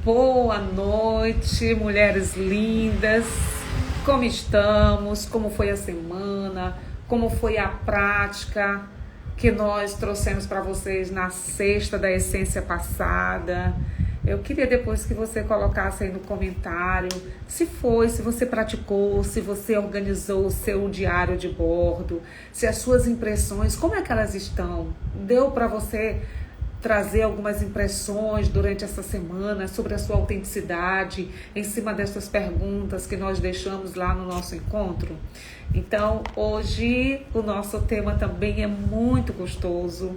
Boa noite, mulheres lindas. Como estamos? Como foi a semana? Como foi a prática que nós trouxemos para vocês na sexta da essência passada? Eu queria depois que você colocasse aí no comentário se você praticou, se você organizou o seu diário de bordo, se as suas impressões, como é que elas estão? Deu para você trazer algumas impressões durante essa semana sobre a sua autenticidade em cima dessas perguntas que nós deixamos lá no nosso encontro? Então, hoje o nosso tema também é muito gostoso.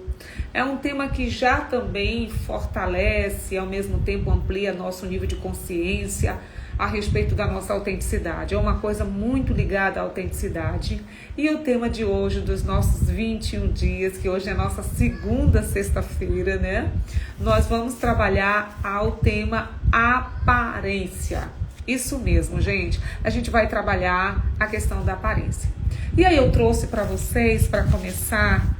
É um tema que já também fortalece, ao mesmo tempo amplia nosso nível de consciência a respeito da nossa autenticidade. É uma coisa muito ligada à autenticidade. E o tema de hoje, dos nossos 21 dias, que hoje é a nossa segunda sexta-feira, né? Nós vamos trabalhar ao tema aparência. Isso mesmo, gente. A gente vai trabalhar a questão da aparência. E aí eu trouxe para vocês, para começar,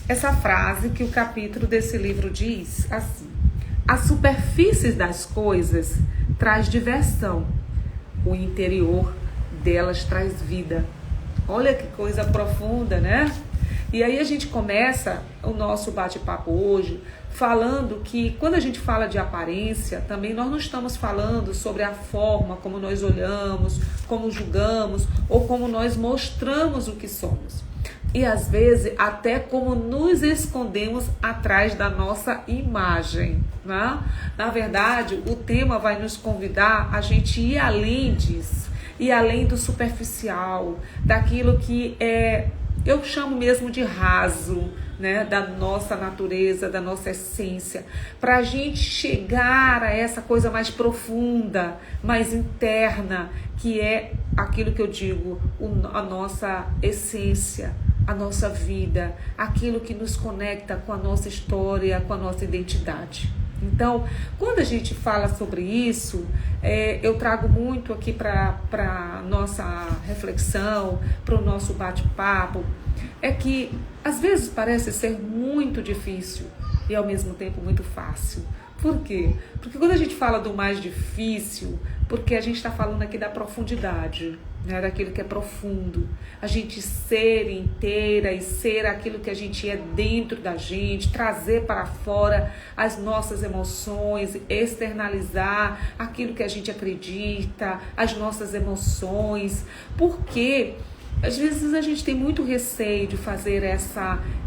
essa frase que o capítulo desse livro diz assim: as superfícies das coisas traz diversão, o interior delas traz vida. Olha que coisa profunda, né? E aí a gente começa o nosso bate-papo hoje falando que quando a gente fala de aparência, também nós não estamos falando sobre a forma como nós olhamos, como julgamos ou como nós mostramos o que somos. E às vezes até como nos escondemos atrás da nossa imagem, né? Na verdade, o tema vai nos convidar a gente ir além disso, ir além do superficial, daquilo que eu chamo mesmo de raso, né? Da nossa natureza, da nossa essência, para a gente chegar a essa coisa mais profunda, mais interna, que é aquilo que eu digo, a nossa essência, a nossa vida, aquilo que nos conecta com a nossa história, com a nossa identidade. Então, quando a gente fala sobre isso, eu trago muito aqui para a nossa reflexão, para o nosso bate-papo, é que às vezes parece ser muito difícil e ao mesmo tempo muito fácil. Por quê? Porque quando a gente fala do mais difícil, porque a gente está falando aqui da profundidade, né, daquilo que é profundo, a gente ser inteira e ser aquilo que a gente é dentro da gente, trazer para fora as nossas emoções, externalizar aquilo que a gente acredita, as nossas emoções, porque às vezes a gente tem muito receio de fazer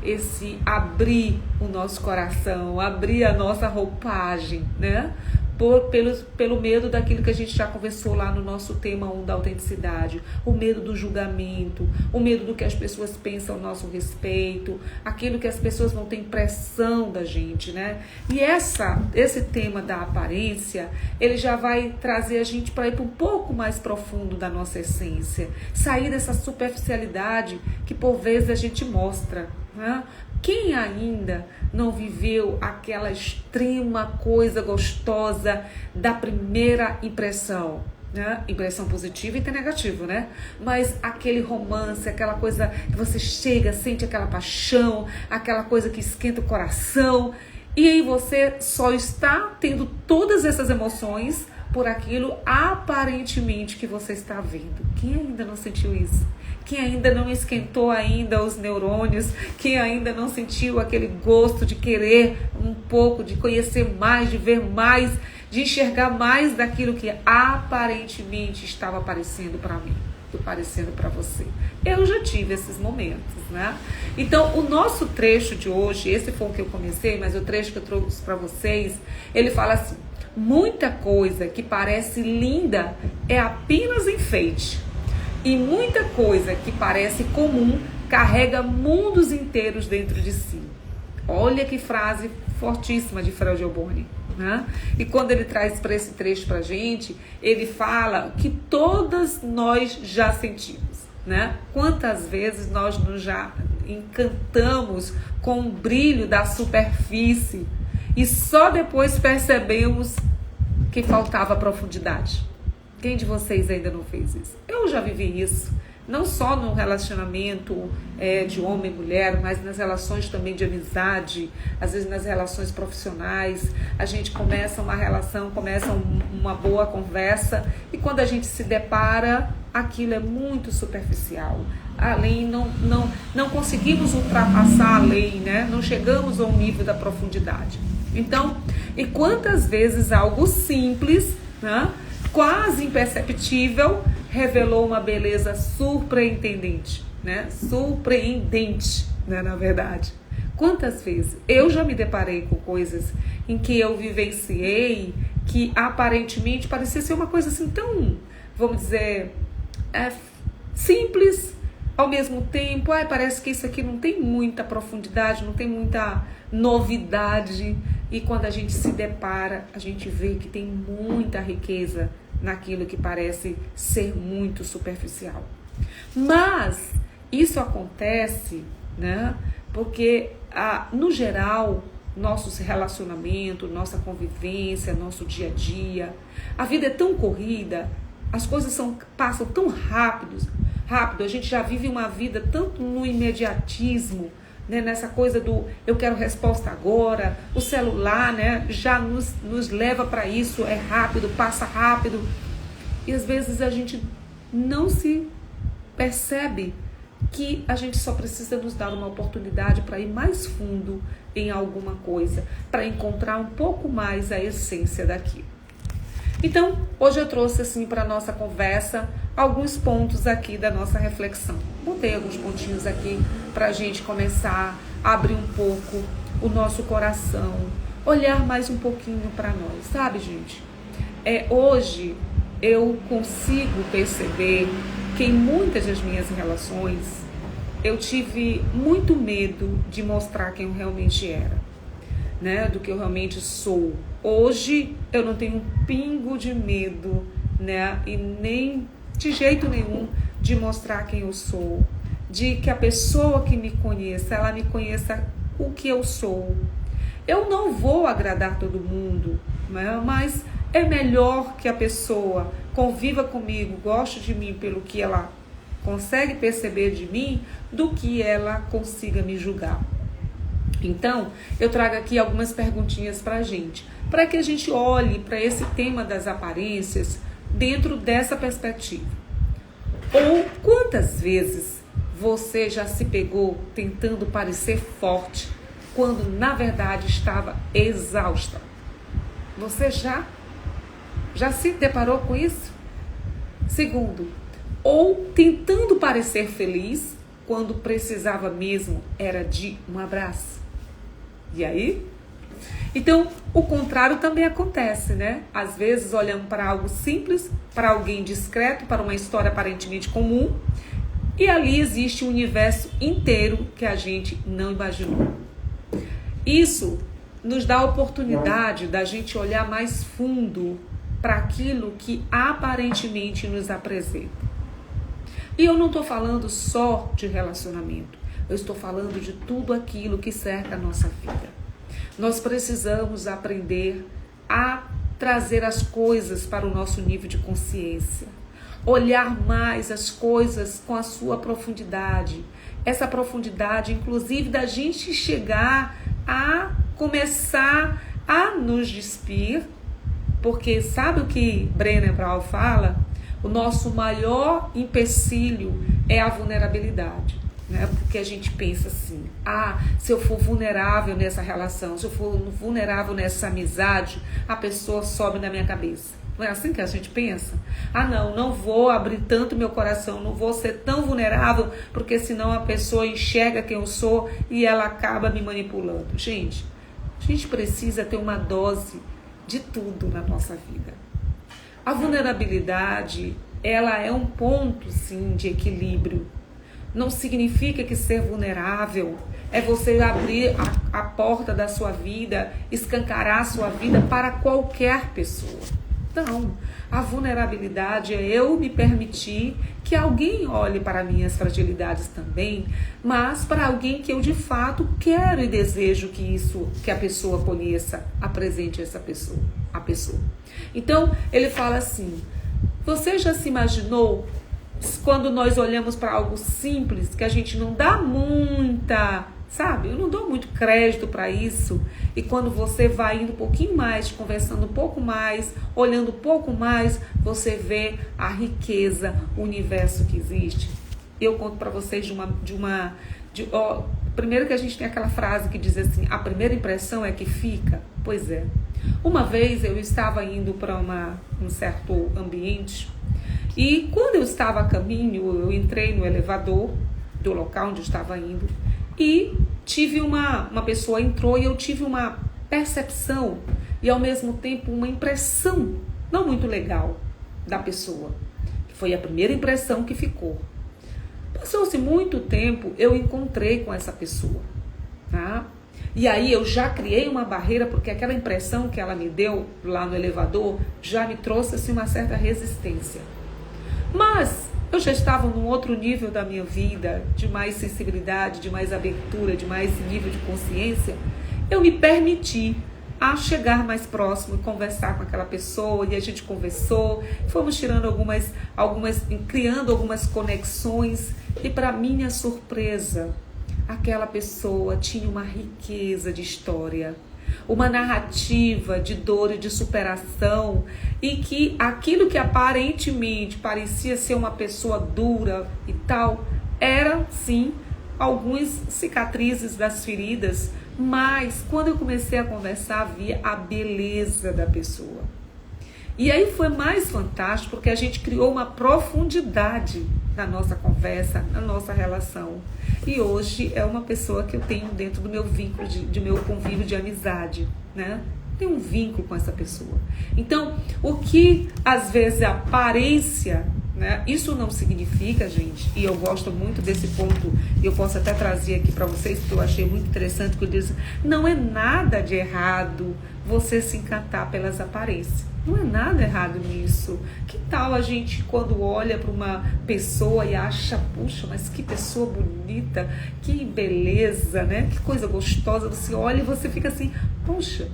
esse abrir o nosso coração, abrir a nossa roupagem, né? Pelo medo daquilo que a gente já conversou lá no nosso tema 1 da autenticidade, o medo do julgamento, o medo do que as pessoas pensam ao nosso respeito, aquilo que as pessoas vão ter impressão da gente, né? E esse tema da aparência, ele já vai trazer a gente para ir para um pouco mais profundo da nossa essência, sair dessa superficialidade que por vezes a gente mostra, né? Quem ainda não viveu aquela extrema coisa gostosa da primeira impressão, né? Impressão positiva e negativa, né? Mas aquele romance, aquela coisa que você chega, sente aquela paixão, aquela coisa que esquenta o coração, e aí você só está tendo todas essas emoções por aquilo aparentemente que você está vendo. Quem ainda não sentiu isso? Quem ainda não esquentou ainda os neurônios? Quem ainda não sentiu aquele gosto de querer um pouco, de conhecer mais, de ver mais, de enxergar mais daquilo que aparentemente estava aparecendo para mim, aparecendo para você? Eu já tive esses momentos, né? Então, o nosso trecho de hoje, esse foi o que eu comecei, mas o trecho que eu trouxe para vocês, ele fala assim: muita coisa que parece linda é apenas enfeite, e muita coisa que parece comum carrega mundos inteiros dentro de si. Olha que frase fortíssima de Frei Gioboni, né? E quando ele traz para esse trecho para a gente, ele fala que todas nós já sentimos, né? Quantas vezes nós nos já encantamos com o brilho da superfície e só depois percebemos que faltava profundidade. Quem de vocês ainda não fez isso? Eu já vivi isso. não só no relacionamento de homem e mulher, mas nas relações também de amizade, às vezes nas relações profissionais. A gente começa uma relação, começa uma boa conversa, e quando a gente se depara, aquilo é muito superficial. Além, não conseguimos ultrapassar a lei, né? Não chegamos ao nível da profundidade. Então, e quantas vezes algo simples, né, quase imperceptível, revelou uma beleza surpreendente, né? Surpreendente, né, na verdade. Quantas vezes eu já me deparei com coisas em que eu vivenciei que aparentemente parecia ser uma coisa assim tão, vamos dizer, simples, ao mesmo tempo, parece que isso aqui não tem muita profundidade, não tem muita novidade. E quando a gente se depara, a gente vê que tem muita riqueza naquilo que parece ser muito superficial. Mas isso acontece, né, porque, no geral, nossos relacionamentos, nossa convivência, nosso dia a dia, a vida é tão corrida, as coisas passam tão rápido, a gente já vive uma vida tanto no imediatismo, né, nessa coisa do eu quero resposta agora. O celular, né, já nos leva para isso, é rápido, passa rápido, e às vezes a gente não se percebe que a gente só precisa nos dar uma oportunidade para ir mais fundo em alguma coisa, para encontrar um pouco mais a essência daquilo. Então, hoje eu trouxe assim para a nossa conversa alguns pontos aqui da nossa reflexão. Botei alguns pontinhos aqui para a gente começar a abrir um pouco o nosso coração, olhar mais um pouquinho para nós, sabe, gente? Hoje eu consigo perceber que em muitas das minhas relações eu tive muito medo de mostrar quem eu realmente era, né, do que eu realmente sou. Hoje eu não tenho um pingo de medo, né, e nem de jeito nenhum de mostrar quem eu sou, de que a pessoa que me conheça, ela me conheça o que eu sou. Eu não vou agradar todo mundo, né, mas é melhor que a pessoa conviva comigo, goste de mim pelo que ela consegue perceber de mim, do que ela consiga me julgar. Então, eu trago aqui algumas perguntinhas para a gente, para que a gente olhe para esse tema das aparências dentro dessa perspectiva. Ou quantas vezes você já se pegou tentando parecer forte, quando na verdade estava exausta? Você já se deparou com isso? Segundo, ou tentando parecer feliz, quando precisava mesmo era de um abraço. E aí? Então, o contrário também acontece, né? Às vezes olhamos para algo simples, para alguém discreto, para uma história aparentemente comum, e ali existe um universo inteiro que a gente não imaginou. Isso nos dá a oportunidade da gente olhar mais fundo para aquilo que aparentemente nos apresenta. E eu não estou falando só de relacionamento, eu estou falando de tudo aquilo que cerca a nossa vida. Nós precisamos aprender a trazer as coisas para o nosso nível de consciência, olhar mais as coisas com a sua profundidade. Essa profundidade, inclusive, da gente chegar a começar a nos despir, porque sabe o que Brené Brown fala? O nosso maior empecilho é a vulnerabilidade, né? Porque a gente pensa assim, se eu for vulnerável nessa relação, se eu for vulnerável nessa amizade, a pessoa sobe na minha cabeça. Não é assim que a gente pensa? Não vou abrir tanto meu coração, não vou ser tão vulnerável, porque senão a pessoa enxerga quem eu sou e ela acaba me manipulando. Gente, a gente precisa ter uma dose de tudo na nossa vida. A vulnerabilidade, ela é um ponto, sim, de equilíbrio. Não significa que ser vulnerável é você abrir a porta da sua vida, escancarar a sua vida para qualquer pessoa. Não, a vulnerabilidade é eu me permitir que alguém olhe para minhas fragilidades também, mas para alguém que eu de fato quero e desejo que a pessoa conheça, apresente a pessoa. Então, ele fala assim, você já se imaginou quando nós olhamos para algo simples, que a gente não dá muita, sabe? Eu não dou muito crédito para isso. E quando você vai indo um pouquinho mais, conversando um pouco mais, olhando um pouco mais, você vê a riqueza, o universo que existe. Eu conto para vocês primeiro que a gente tem aquela frase que diz assim, a primeira impressão é que fica. Pois é. Uma vez eu estava indo para um certo ambiente e quando eu estava a caminho, eu entrei no elevador do local onde eu estava indo e tive uma pessoa entrou e eu tive uma percepção e ao mesmo tempo uma impressão não muito legal da pessoa. Foi a primeira impressão que ficou. Passou-se muito tempo, eu encontrei com essa pessoa, tá? E aí eu já criei uma barreira, porque aquela impressão que ela me deu lá no elevador já me trouxe assim, uma certa resistência. Mas eu já estava num outro nível da minha vida, de mais sensibilidade, de mais abertura, de mais nível de consciência. Eu me permiti a chegar mais próximo e conversar com aquela pessoa, e a gente conversou, fomos tirando criando algumas conexões, e para minha surpresa, aquela pessoa tinha uma riqueza de história, uma narrativa de dor e de superação, e que aquilo que aparentemente parecia ser uma pessoa dura e tal, era sim algumas cicatrizes das feridas, mas quando eu comecei a conversar, via a beleza da pessoa. E aí foi mais fantástico, porque a gente criou uma profundidade na nossa conversa, na nossa relação. E hoje é uma pessoa que eu tenho dentro do meu vínculo, de meu convívio de amizade, né? Tem um vínculo com essa pessoa. Então, o que às vezes a aparência, né? Isso não significa, gente, e eu gosto muito desse ponto, e eu posso até trazer aqui para vocês, porque eu achei muito interessante, que eu disse, não é nada de errado você se encantar pelas aparências. Não é nada errado nisso. Que tal a gente, quando olha para uma pessoa e acha, puxa, mas que pessoa bonita, que beleza, né? Que coisa gostosa. Você olha e você fica assim, puxa,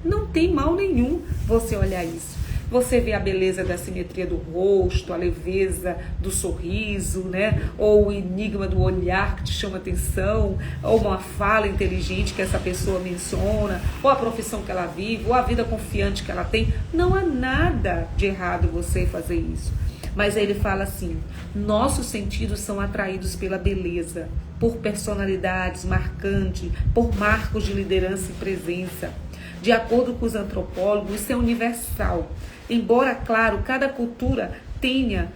não tem mal nenhum você olhar isso. Você vê a beleza da simetria do rosto, a leveza do sorriso, né? Ou o enigma do olhar que te chama atenção, ou uma fala inteligente que essa pessoa menciona, ou a profissão que ela vive, ou a vida confiante que ela tem. Não há nada de errado você fazer isso. Mas aí ele fala assim, nossos sentidos são atraídos pela beleza, por personalidades marcantes, por marcos de liderança e presença. De acordo com os antropólogos, isso é universal. Embora, claro, cada cultura tenha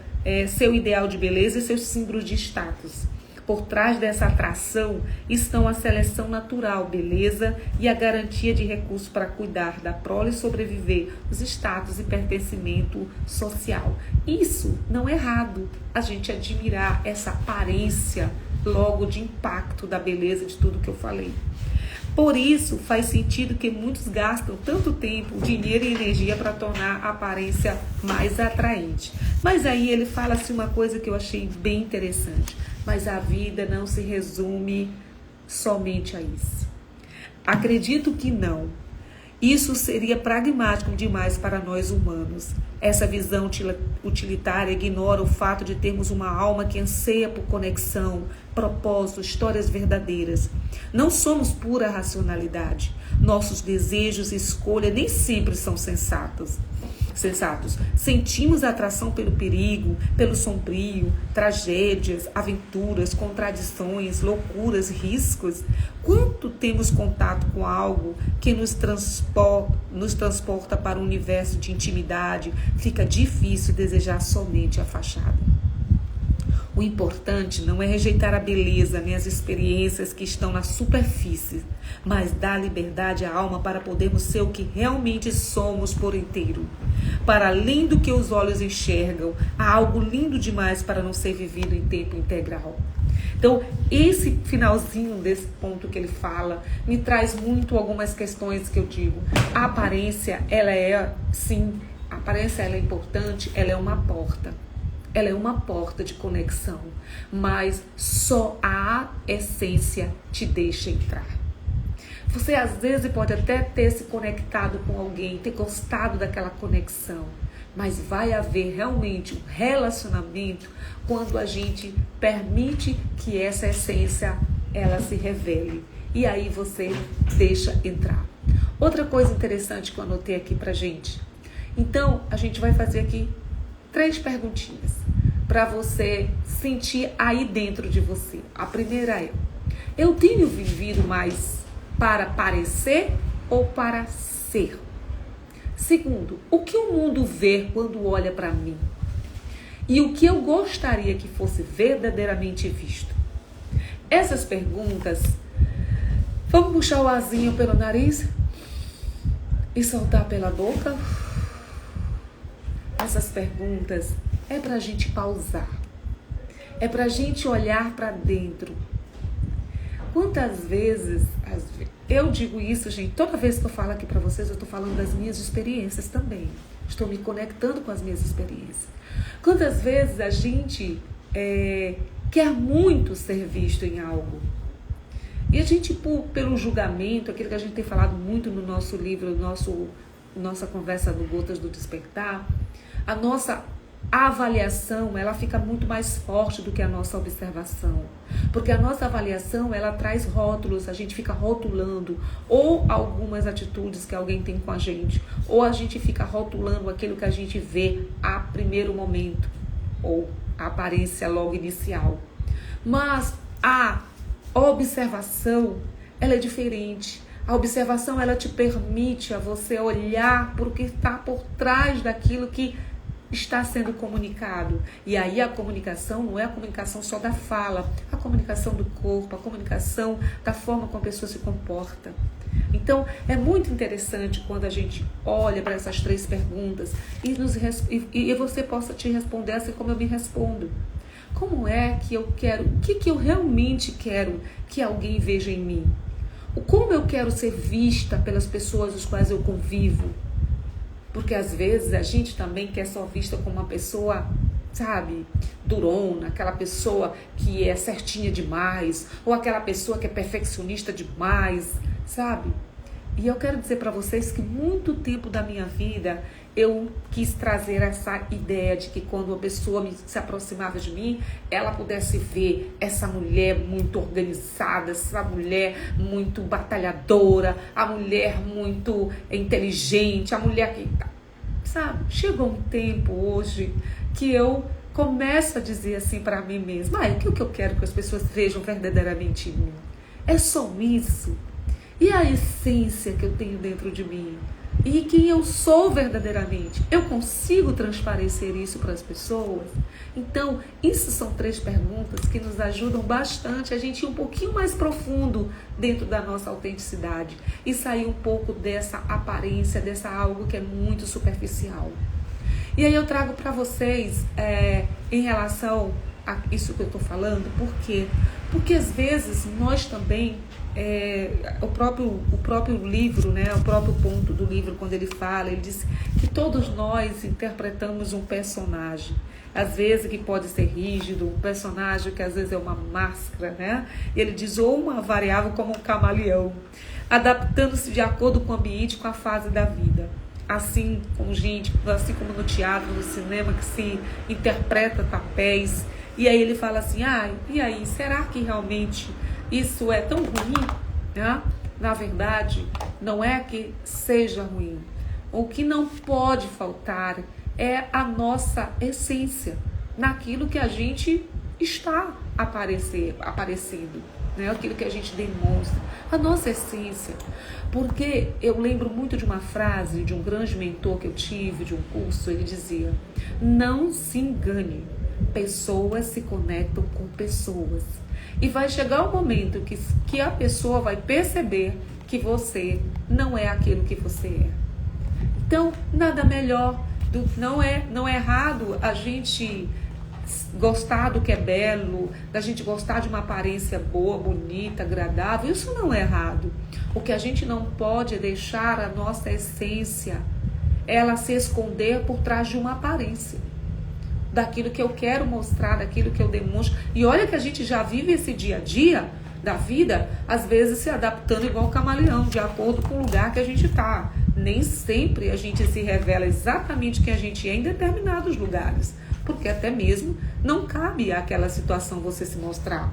seu ideal de beleza e seus símbolos de status. Por trás dessa atração estão a seleção natural, beleza e a garantia de recursos para cuidar da prole e sobreviver, os status e pertencimento social. Isso não é errado, a gente admirar essa aparência logo de impacto da beleza de tudo que eu falei. Por isso, faz sentido que muitos gastam tanto tempo, dinheiro e energia para tornar a aparência mais atraente. Mas aí ele fala assim uma coisa que eu achei bem interessante. Mas a vida não se resume somente a isso. Acredito que não. Isso seria pragmático demais para nós humanos. Essa visão utilitária ignora o fato de termos uma alma que anseia por conexão, propósito, histórias verdadeiras. Não somos pura racionalidade. Nossos desejos e escolhas nem sempre são sensatos. Sentimos atração pelo perigo, pelo sombrio, tragédias, aventuras, contradições, loucuras, riscos. Quanto temos contato com algo que nos transporta para um universo de intimidade, fica difícil desejar somente a fachada. O importante não é rejeitar a beleza nem as experiências que estão na superfície, mas dar liberdade à alma para podermos ser o que realmente somos por inteiro. Para além do que os olhos enxergam, há algo lindo demais para não ser vivido em tempo integral. Então, esse finalzinho desse ponto que ele fala, me traz muito algumas questões que eu digo. A aparência, ela é, sim, a aparência ela é importante, ela é uma porta. Ela é uma porta de conexão, mas só a essência te deixa entrar. Você às vezes pode até ter se conectado com alguém, ter gostado daquela conexão, mas vai haver realmente um relacionamento quando a gente permite que essa essência ela se revele. E aí você deixa entrar. Outra coisa interessante que eu anotei aqui pra gente. Então, a gente vai fazer aqui 3 perguntinhas para você sentir aí dentro de você. A primeira é: eu tenho vivido mais para parecer ou para ser? Segundo, o que o mundo vê quando olha para mim? E o que eu gostaria que fosse verdadeiramente visto? Essas perguntas, vamos puxar o arzinho pelo nariz e soltar pela boca. Essas perguntas é para a gente pausar, é para a gente olhar para dentro. Quantas vezes, eu digo isso, gente, toda vez que eu falo aqui para vocês, eu estou falando das minhas experiências também. Estou me conectando com as minhas experiências. Quantas vezes a gente quer muito ser visto em algo. E a gente, pelo julgamento, aquilo que a gente tem falado muito no nosso livro, nossa conversa do Gotas do Despertar, a nossa avaliação, ela fica muito mais forte do que a nossa observação. Porque a nossa avaliação, ela traz rótulos, a gente fica rotulando ou algumas atitudes que alguém tem com a gente, ou a gente fica rotulando aquilo que a gente vê a primeiro momento, ou a aparência logo inicial. Mas a observação, ela é diferente. A observação, ela te permite a você olhar para o que está por trás daquilo que está sendo comunicado. E aí a comunicação não é a comunicação só da fala, a comunicação do corpo, a comunicação da forma como a pessoa se comporta. Então, é muito interessante quando a gente olha para essas 3 perguntas e você possa te responder assim como eu me respondo. Como é que eu quero, o que eu realmente quero que alguém veja em mim? Como eu quero ser vista pelas pessoas com as quais eu convivo? Porque às vezes a gente também quer ser vista como uma pessoa, sabe, durona, aquela pessoa que é certinha demais, ou aquela pessoa que é perfeccionista demais, sabe? E eu quero dizer para vocês que muito tempo da minha vida eu quis trazer essa ideia de que quando uma pessoa se aproximava de mim, ela pudesse ver essa mulher muito organizada, essa mulher muito batalhadora, a mulher muito inteligente, a mulher que... Sabe? Chegou um tempo hoje que eu começo a dizer assim para mim mesma: o que eu quero que as pessoas vejam verdadeiramente em mim? É só isso? E a essência que eu tenho dentro de mim? E quem eu sou verdadeiramente? Eu consigo transparecer isso para as pessoas? Então, isso são 3 perguntas que nos ajudam bastante a gente ir um pouquinho mais profundo dentro da nossa autenticidade e sair um pouco dessa aparência, dessa algo que é muito superficial. E aí eu trago para vocês, em relação a isso que eu estou falando, por quê? Porque às vezes nós também... o próprio livro, né, o próprio ponto do livro, quando ele fala, ele diz que todos nós interpretamos um personagem, às vezes que pode ser rígido, um personagem que às vezes é uma máscara, né? E ele diz, ou uma variável como um camaleão, adaptando-se de acordo com o ambiente, com a fase da vida. Assim como no teatro, no cinema, que se interpreta papéis. E aí ele fala assim, e aí, será que realmente isso é tão ruim? Né? Na verdade, não é que seja ruim. O que não pode faltar é a nossa essência, naquilo que a gente está aparecendo, né? Aquilo que a gente demonstra, a nossa essência. Porque eu lembro muito de uma frase de um grande mentor que eu tive, de um curso, ele dizia, não se engane, pessoas se conectam com pessoas. E vai chegar um momento que a pessoa vai perceber que você não é aquilo que você é. Então, nada melhor, não é errado a gente gostar do que é belo, da gente gostar de uma aparência boa, bonita, agradável. Isso não é errado. O que a gente não pode é deixar a nossa essência, ela se esconder por trás de uma aparência. Daquilo que eu quero mostrar, daquilo que eu demonstro. E olha que a gente já vive esse dia a dia da vida, às vezes se adaptando igual o camaleão, de acordo com o lugar que a gente está. nem sempre a gente se revela exatamente quem a gente é em determinados lugares, porque até mesmo não cabe àquela situação você se mostrar.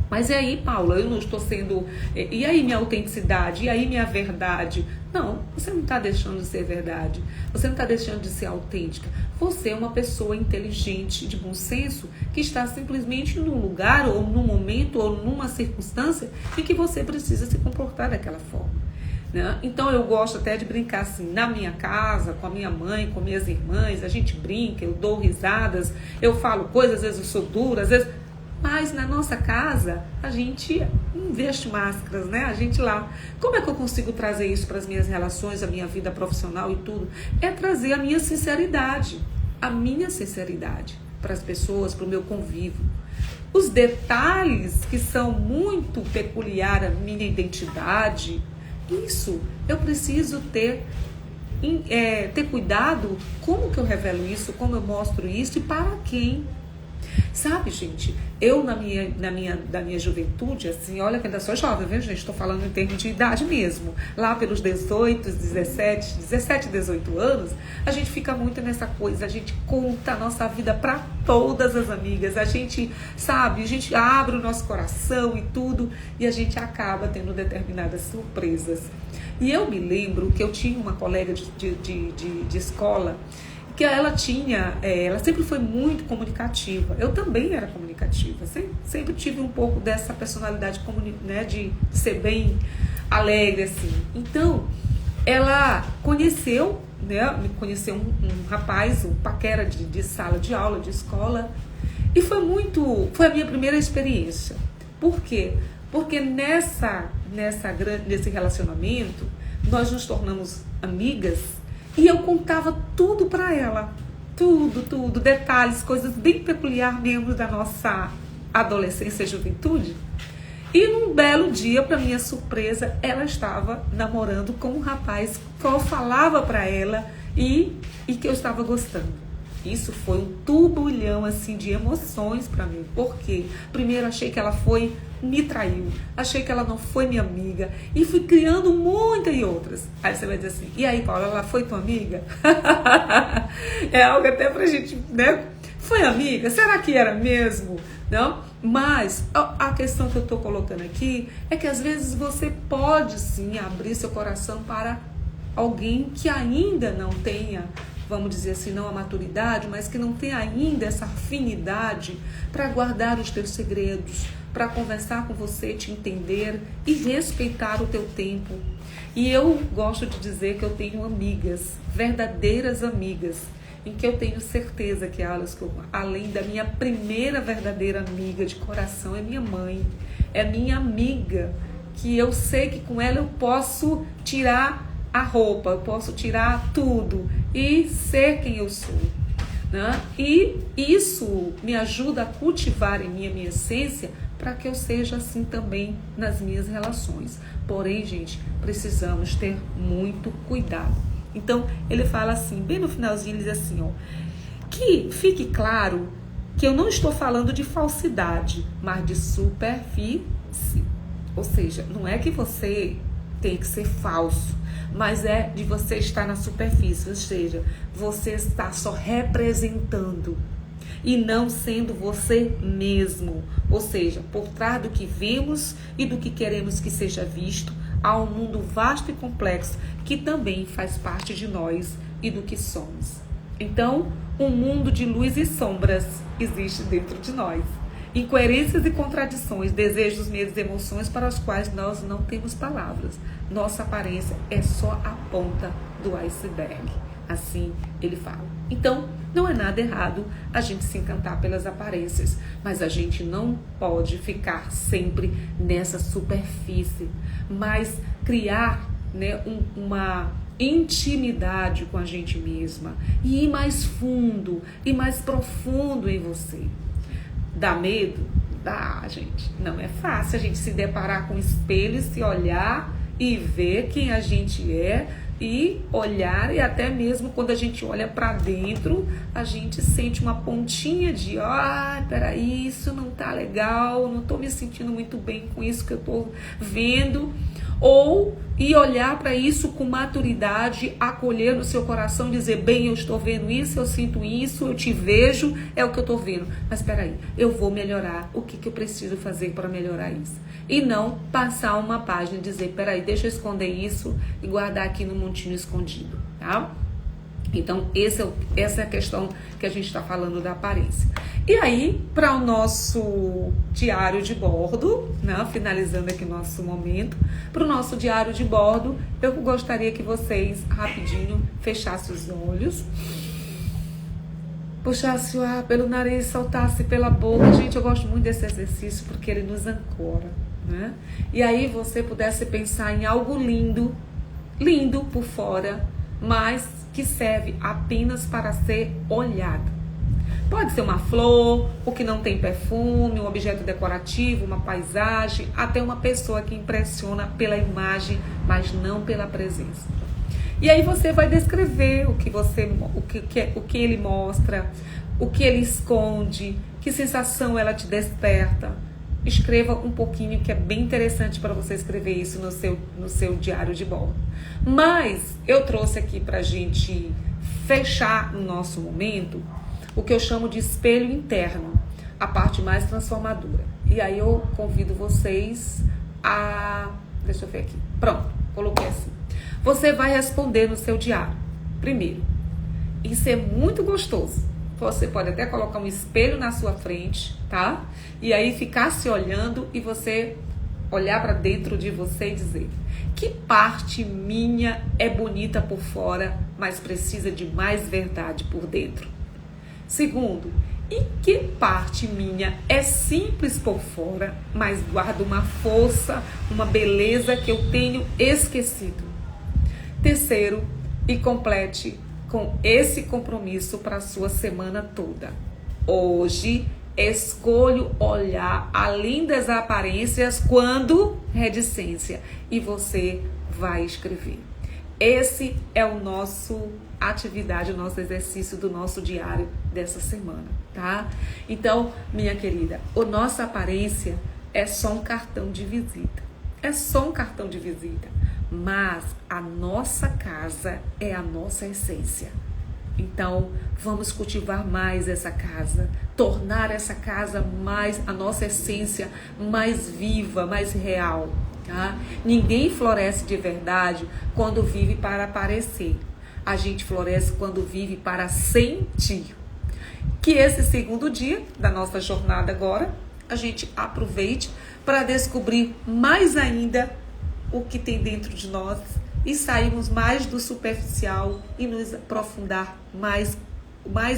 Mas e aí, Paula, eu não estou sendo... E aí minha autenticidade? E aí minha verdade? Não, você não está deixando de ser verdade. Você não está deixando de ser autêntica. Você é uma pessoa inteligente, de bom senso, que está simplesmente num lugar, ou num momento, ou numa circunstância em que você precisa se comportar daquela forma, né? Então eu gosto até de brincar assim, na minha casa, com a minha mãe, com minhas irmãs, a gente brinca, eu dou risadas, eu falo coisas, às vezes eu sou dura, às vezes... Mas na nossa casa, a gente investe máscaras, né? A gente lá. Como é que eu consigo trazer isso para as minhas relações, a minha vida profissional e tudo? É trazer a minha sinceridade para as pessoas, para o meu convívio. Os detalhes que são muito peculiar à minha identidade, isso eu preciso ter cuidado. Como que eu revelo isso, como eu mostro isso e para quem? Sabe, gente, eu da minha juventude, assim, olha que ainda sou jovem, viu, gente? Estou falando em termos de idade mesmo. Lá pelos 18, 17, 18 anos, a gente fica muito nessa coisa, a gente conta a nossa vida para todas as amigas, a gente, sabe, a gente abre o nosso coração e tudo, e a gente acaba tendo determinadas surpresas. E eu me lembro que eu tinha uma colega de escola, que ela sempre foi muito comunicativa. Eu também era comunicativa, sempre tive um pouco dessa personalidade, né, de ser bem alegre, assim. Então, ela conheceu um rapaz, um paquera de sala de aula, de escola, e foi a minha primeira experiência. Por quê? Porque nesse relacionamento, nós nos tornamos amigas. E eu contava tudo para ela, tudo, detalhes, coisas bem peculiares mesmo da nossa adolescência e juventude. E num belo dia, para minha surpresa, ela estava namorando com um rapaz que eu falava para ela e que eu estava gostando. Isso foi um turbulhão assim, de emoções para mim. Por quê? Primeiro achei que ela me traiu, achei que ela não foi minha amiga e fui criando muitas e outras. Aí você vai dizer assim, e aí, Paula, ela foi tua amiga? É algo até pra gente, né? Foi amiga? Será que era mesmo? Não? Mas a questão que eu tô colocando aqui é que às vezes você pode sim abrir seu coração para alguém que ainda não tenha, vamos dizer assim, não a maturidade, mas que não tem ainda essa afinidade para guardar os teus segredos, para conversar com você, te entender e respeitar o teu tempo. E eu gosto de dizer que eu tenho amigas, verdadeiras amigas, em que eu tenho certeza que elas, além da minha primeira verdadeira amiga de coração, é minha mãe, é minha amiga, que eu sei que com ela eu posso tirar a roupa, eu posso tirar tudo e ser quem eu sou, né? E isso me ajuda a cultivar em mim a minha essência para que eu seja assim também nas minhas relações. Porém, gente, precisamos ter muito cuidado. Então, ele fala assim, bem no finalzinho, ele diz assim, ó, que fique claro que eu não estou falando de falsidade, mas de superfície. Ou seja, não é que você tem que ser falso, mas é de você estar na superfície, ou seja, você está só representando e não sendo você mesmo. Ou seja, por trás do que vemos e do que queremos que seja visto, há um mundo vasto e complexo que também faz parte de nós e do que somos. Então, um mundo de luz e sombras existe dentro de nós. Incoerências e contradições, desejos, medos e emoções para os quais nós não temos palavras. Nossa aparência é só a ponta do iceberg. Assim ele fala. Então, não é nada errado a gente se encantar pelas aparências, mas a gente não pode ficar sempre nessa superfície, mas criar, né, uma intimidade com a gente mesma e ir mais fundo e mais profundo em você. Dá medo? Dá, gente. Não é fácil a gente se deparar com o espelho, se olhar e ver quem a gente é e olhar, e até mesmo quando a gente olha para dentro, a gente sente uma pontinha de peraí, isso não tá legal, não tô me sentindo muito bem com isso que eu tô vendo. E olhar para isso com maturidade, acolher no seu coração, dizer, bem, eu estou vendo isso, eu sinto isso, eu te vejo, é o que eu estou vendo. Mas espera aí, eu vou melhorar, o que eu preciso fazer para melhorar isso? E não passar uma página e dizer, espera aí, deixa eu esconder isso e guardar aqui no montinho escondido, tá? Então, essa é a questão que a gente está falando da aparência. E aí, para o nosso diário de bordo, né, finalizando aqui nosso momento, para o nosso diário de bordo, eu gostaria que vocês, rapidinho, fechassem os olhos, puxasse o ar pelo nariz, soltasse pela boca. Gente, eu gosto muito desse exercício porque ele nos ancora, né? E aí você pudesse pensar em algo lindo, lindo por fora, mas que serve apenas para ser olhado. Pode ser uma flor, o que não tem perfume, um objeto decorativo, uma paisagem, até uma pessoa que impressiona pela imagem, mas não pela presença. E aí você vai descrever o que ele mostra, o que ele esconde, que sensação ela te desperta. Escreva um pouquinho, que é bem interessante para você escrever isso no seu diário de bordo. Mas eu trouxe aqui para a gente fechar o nosso momento o que eu chamo de espelho interno, a parte mais transformadora. E aí eu convido vocês a... Deixa eu ver aqui. Pronto, coloquei assim. Você vai responder no seu diário. Primeiro, isso é muito gostoso. Você pode até colocar um espelho na sua frente, tá? E aí ficar se olhando e você olhar para dentro de você e dizer: que parte minha é bonita por fora, mas precisa de mais verdade por dentro? Segundo, e que parte minha é simples por fora, mas guarda uma força, uma beleza que eu tenho esquecido? Terceiro, e complete com esse compromisso para a sua semana toda. Hoje, escolho olhar além das aparências quando reticência. E você vai escrever. Esse é o nosso atividade, o nosso exercício do nosso diário dessa semana, tá? Então, minha querida, a nossa aparência é só um cartão de visita. É só um cartão de visita. Mas a nossa casa é a nossa essência. Então, vamos cultivar mais essa casa, tornar essa casa mais, a nossa essência mais viva, mais real, tá? Ninguém floresce de verdade quando vive para aparecer. A gente floresce quando vive para sentir. Que esse segundo dia da nossa jornada agora, a gente aproveite para descobrir mais ainda o que tem dentro de nós e sairmos mais do superficial e nos aprofundar mais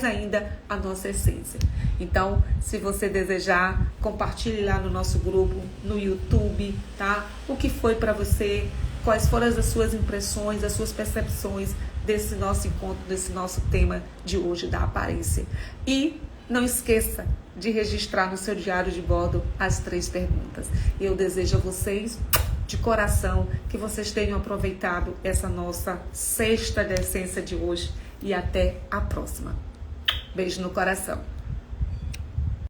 ainda a nossa essência. Então, se você desejar, compartilhe lá no nosso grupo, no YouTube, tá? O que foi para você, quais foram as suas impressões, as suas percepções desse nosso encontro, desse nosso tema de hoje da aparência. E não esqueça de registrar no seu diário de bordo as 3 perguntas. Eu desejo a vocês, de coração, que vocês tenham aproveitado essa nossa sexta da essência de hoje e até a próxima. Beijo no coração.